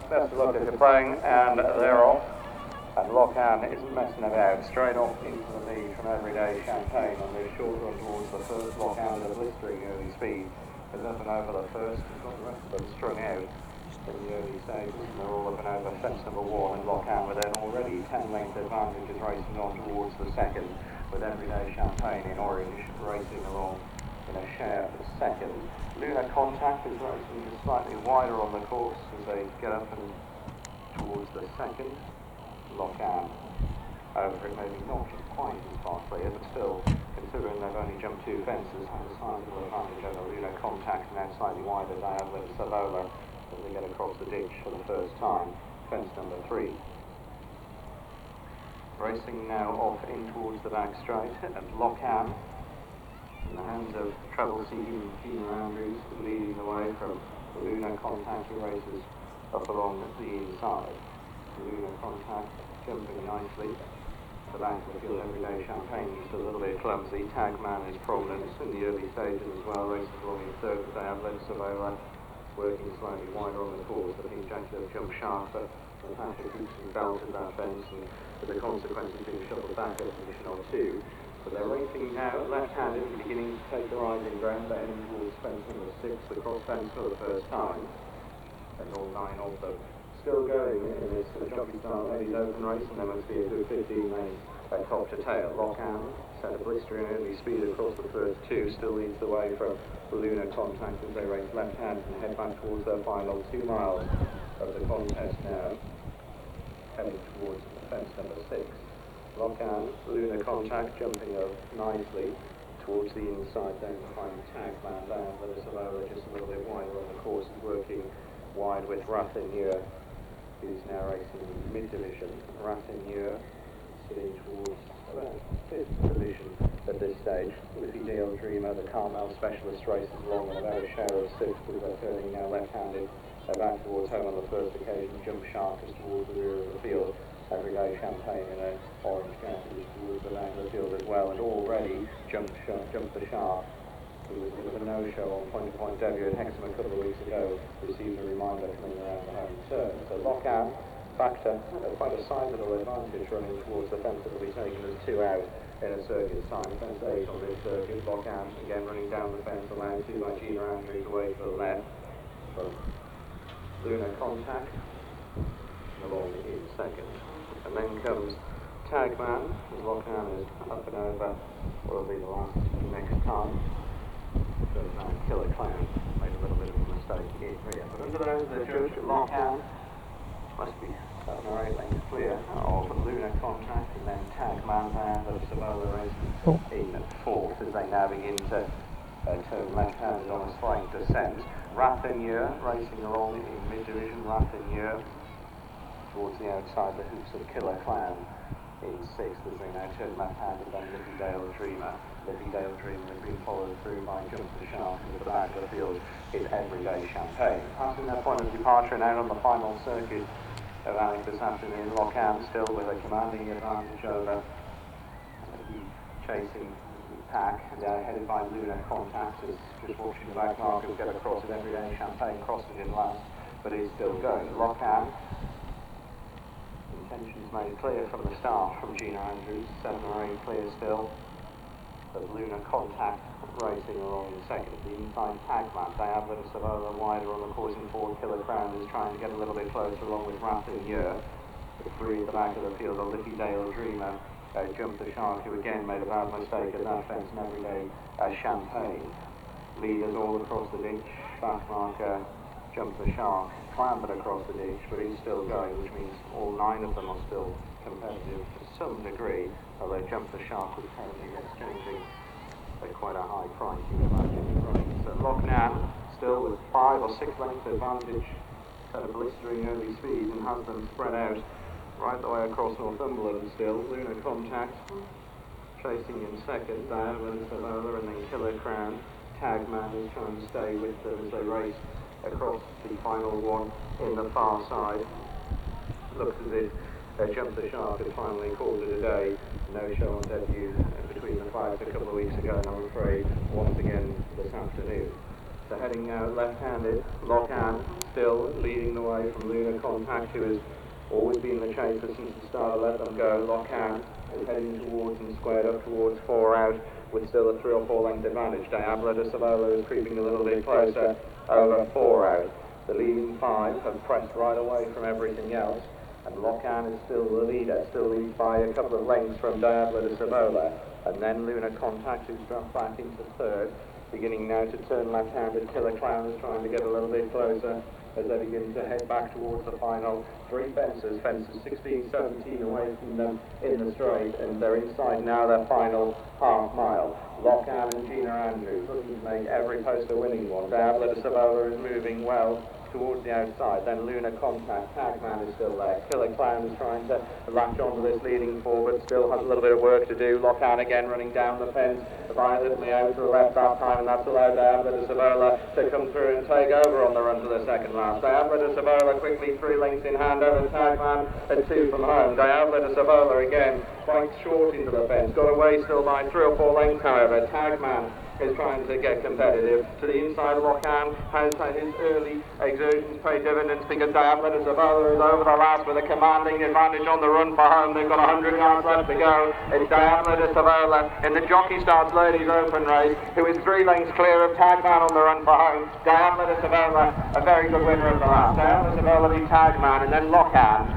best of luck if you're playing, and they're off. And Lockham isn't messing about, straight off into the lead from Everyday Champagne on this short run towards the first. Lockham at a blistering early speed. Is up and over the first, he's got the rest of them strung out in the early stages, and they're all up and over fence number 1, and Lockham with an already 10-length advantage is racing on towards the second, with Everyday Champagne in orange racing along in a share for second. Lunar Contact is racing just slightly wider on the course as they get up and towards the second. Lockham over it, maybe not quite as fast player, but still, considering they've only jumped 2 fences, has a sizable advantage over Lunar Contact, and now slightly wider Diable and Sivola as they get across the ditch for the first time. Fence number 3. Racing now off in towards the back straight, and Lockham in the hands of trouble-seeking Gina Andrews, leading the way from Lunar Contact, who races up along the inside. Lunar Contact jumping nicely. The back of the field, Everyday Champagne, just a little bit clumsy. Tagman is prominent in the early stages as well, racing along in third with Diable and Sivola, working slightly wider on the course. I think Jack will jump sharp, but Patrick Houston belted that fence, and with the consequence of being shuffled back at position on 2. But they're racing now left-handed, beginning to take the rising ground. They're heading towards fence number 6, the cross fence for the first time. And all 9 of them still going in this jockey style ladies open race, and there must be a good 15 lanes top to tail. Lockham set a blistering early speed across the first 2, still leads the way from Lunar Contact as they race left-hand and head back towards their final 2 miles of the contest now, heading towards fence number 6. Lockham, Lunar Contact jumping up nicely towards the inside, then behind Tagman down, but Sivola just a little bit wider on the course, is working wide with Rennie, who's now racing in mid-division. Rennie sitting towards about 5th division at this stage. Diable Dreamer, the Carmel specialist, races along in about a share of 6th, with they're turning now left-handed. They're back towards home on the first occasion, jump sharp just towards the rear of the field. Everyday Champagne in an orange jacket towards the back of the field as well, and already jumped the sharp. He was a bit of a no-show on point-to-point debut at Hexham a couple of weeks ago, received a reminder coming around the home turn. So Lockham back to quite a sizable advantage running towards the fence that will be taken as 2 out in a circuit time. Fence 8 on this circuit. Lockham again running down the fence, allowed 2 by Gina Andrews away to the left. So Lunar Contact along in second. And then comes Tagman, as Lockham is up and over what will be the last next time. Killer Clown made a little bit of a mistake here. But under those, the judge at Lockham must be 7 or 8 lengths clear of Lunar Contact, and then Tagman and Sivola racing in 4th as they now begin to turn left-handed on a slight descent. Rennie racing along in mid-division. Rennie towards the outside, the hoops of Killer Clown in 6th as they now turn left-handed, then Diable Dreamer. Diable Dreamer has been followed through by Jump the Shark, and at the back of the field is Everyday Champagne. Passing their point of departure now on the final circuit of Alnwick this afternoon. Lockham still with a commanding advantage over the chasing pack, headed by Lunar Contact, is just watching the back markers get across with Everyday Champagne crossing in last, but is still going. Lockham, intentions made clear from the start from Gina Andrews, 7 or 8 clear still. But Lunar Contact racing along in second. The inside Tagman, Diable and Sivola wider on the course in 4. Killer Crown is trying to get a little bit closer along with Rennie. The 3 at the back of the field are Diable Dreamer, Jump the Shark, who again made a bad mistake at that fence, and Everyday Champagne. Leaders all across the ditch. Back marker, Jump the Shark, clambered across the ditch, but he's still going, which means all 9 of them are still competitive to some degree, although Jump the Shark was currently exchanging at quite a high price, you can imagine. Right. So Lockham still with 5 or 6 lengths advantage at a blistering early speed, and has them spread out right the way across Northumberland still. Lunar Contact chasing in second, Diable and Sivola, and then Killer Crown. Tagman is trying to stay with them as they race across the final one in the far side. Looks as if Jump the Shark had finally called it a day. No show on debut between the fights a couple of weeks ago, and I'm afraid once again this afternoon. So heading now left-handed, Lockham still leading the way from Lunar Contact, who has always been the chaser since the start. Let them go. Lockham is heading towards and squared up towards 4 out with still a 3 or 4 length advantage. Diable de Sivola is creeping a little bit closer over 4 out. The leading 5 have pressed right away from everything else, and Lockham is still the leader, still leads by a couple of lengths from Diable de Sivola, and then Lunar Contact is dropped back into 3rd, beginning now to turn left-handed. Killer Clown is trying to get a little bit closer as they begin to head back towards the final 3 fences 16, 17 away from them in the straight, and they're inside now their final half mile. Lockham and Gina Andrews looking to make every post a winning one. Diable de Sivola is moving well towards the outside, then Lunar Contact. Tagman is still there. Killer Clown is trying to latch onto this leading 4, but still has a little bit of work to do. Lockham again running down the fence, violently out to the left that time, and that's allowed Diable de Sivola to come through and take over on the run to the second lap. Diable de Sivola quickly 3 lengths in hand over Tagman at 2 from home. Diable de Sivola again quite short into the fence, got away still by 3 or 4 lengths however. Tagman is trying to get competitive. To the inside, Lockham has his early exertions pay dividends because Diable de Sivola is over the last with a commanding advantage on the run for home. They've got 100 yards left to go. It's Diable de Sivola in the Jockey Starts Ladies Open race, who is 3 lengths clear of Tagman on the run for home. Diable de Sivola, a very good winner of the lap. Diable de Sivola beat Tagman, and then Lockham